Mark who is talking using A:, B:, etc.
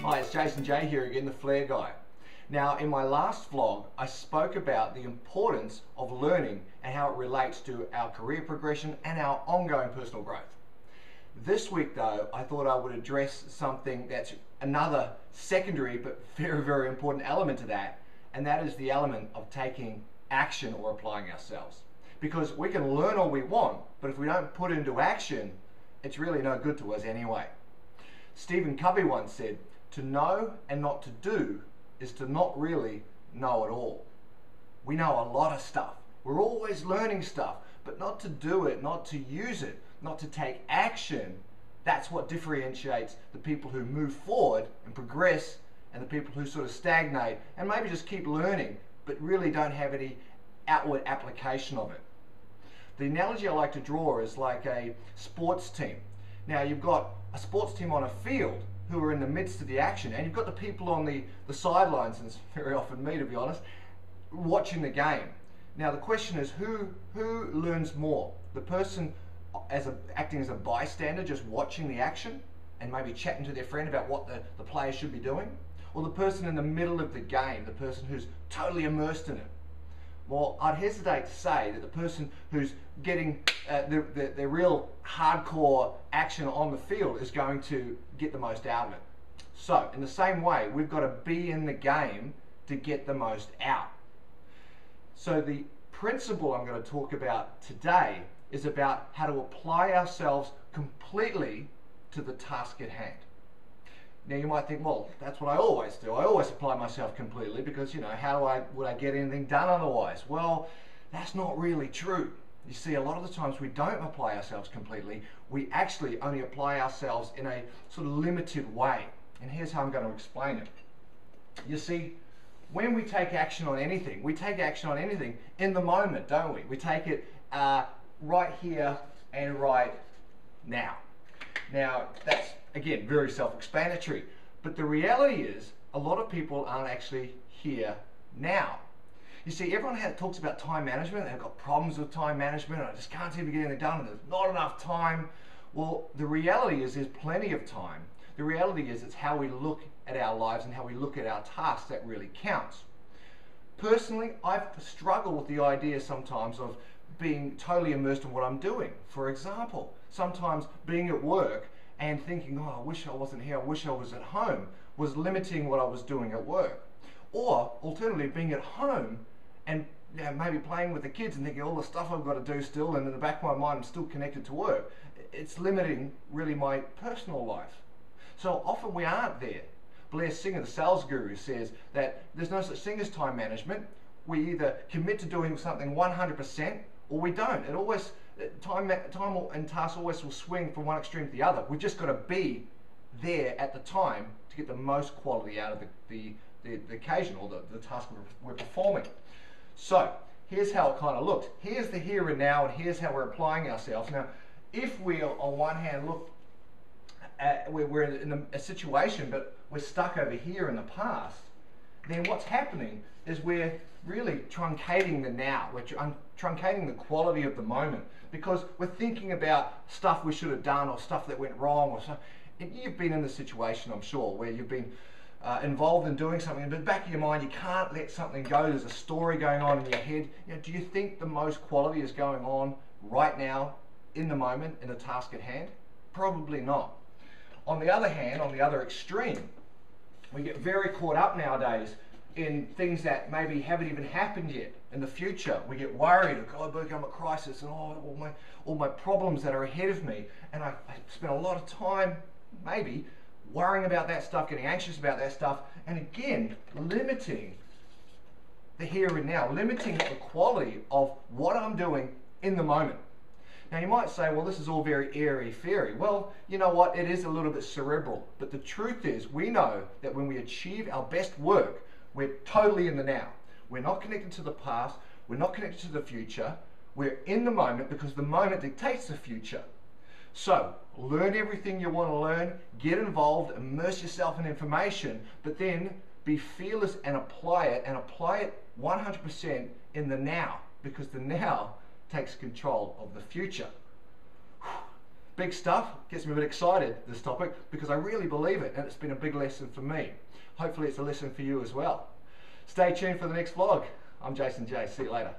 A: Hi, it's Jason J here again, the Flair Guy. Now, in my last vlog, I spoke about the importance of learning and how it relates to our career progression and our ongoing personal growth. This week, though, I thought I would address something that's another secondary but very, very important element to that, and that is the element of taking action or applying ourselves. Because we can learn all we want, but if we don't put it into action, it's really no good to us anyway. Stephen Covey once said, "To know and not to do is to not really know at all." We know a lot of stuff. We're always learning stuff, but not to do it, not to use it, not to take action. That's what differentiates the people who move forward and progress and the people who sort of stagnate and maybe just keep learning, but really don't have any outward application of it. The analogy I like to draw is like a sports team. Now, you've got a sports team on a field who are in the midst of the action, and you've got the people on the sidelines, and it's very often me, to be honest, watching the game. Now, the question is, who learns more? The person acting as a bystander, just watching the action and maybe chatting to their friend about what the players should be doing? Or the person in the middle of the game, the person who's totally immersed in it? Well, I'd hesitate to say that the person who's getting the real hardcore action on the field is going to get the most out of it. So, in the same way, we've got to be in the game to get the most out. So the principle I'm going to talk about today is about how to apply ourselves completely to the task at hand. Now, you might think, well, that's what I always do. I always apply myself completely because, you know, would I get anything done otherwise? Well, that's not really true. You see, a lot of the times we don't apply ourselves completely. We actually only apply ourselves in a sort of limited way. And here's how I'm going to explain it. You see, when we take action on anything, we take action on anything in the moment, don't we? We take it right here and right now. Now, that's, again, very self-explanatory. But the reality is, a lot of people aren't actually here now. You see, everyone talks about time management. They've got problems with time management. I just can't seem to get anything done, and there's not enough time. Well, the reality is there's plenty of time. The reality is it's how we look at our lives and how we look at our tasks that really counts. Personally, I've struggled with the idea sometimes of being totally immersed in what I'm doing. For example, sometimes being at work and thinking, oh, I wish I wasn't here, I wish I was at home, was limiting what I was doing at work. Or, alternatively, being at home and maybe playing with the kids and thinking all the stuff I've got to do still, and in the back of my mind I'm still connected to work. It's limiting, really, my personal life. So often we aren't there. Blair Singer, the sales guru, says that there's no such thing as time management. We either commit to doing something 100% or we don't. It always, time and tasks always will swing from one extreme to the other. We've just got to be there at the time to get the most quality out of the occasion or the task we're performing. So here's how it kind of looks. Here's the here and now, and here's how we're applying ourselves. Now, if we, on one hand, look at, we're in a situation, but we're stuck over here in the past, then what's happening is we're really truncating the now. We're truncating the quality of the moment because we're thinking about stuff we should have done or stuff that went wrong. Or stuff. You've been in the situation, I'm sure, where you've been involved in doing something, but in the back of your mind, you can't let something go. There's a story going on in your head. You know, do you think the most quality is going on right now, in the moment, in the task at hand? Probably not. On the other hand, on the other extreme, we get very caught up nowadays in things that maybe haven't even happened yet in the future. We get worried, oh, God, become a crisis, and all my problems that are ahead of me. And I spend a lot of time, maybe, worrying about that stuff, getting anxious about that stuff, and again, limiting the here and now, limiting the quality of what I'm doing in the moment. Now, you might say, well, this is all very airy-fairy. Well, you know what? It is a little bit cerebral. But the truth is, we know that when we achieve our best work, we're totally in the now. We're not connected to the past. We're not connected to the future. We're in the moment because the moment dictates the future. So, learn everything you want to learn, get involved, immerse yourself in information, but then be fearless and apply it 100% in the now, because the now takes control of the future. Big stuff, gets me a bit excited, this topic, because I really believe it, and it's been a big lesson for me. Hopefully it's a lesson for you as well. Stay tuned for the next vlog. I'm Jason J. See you later.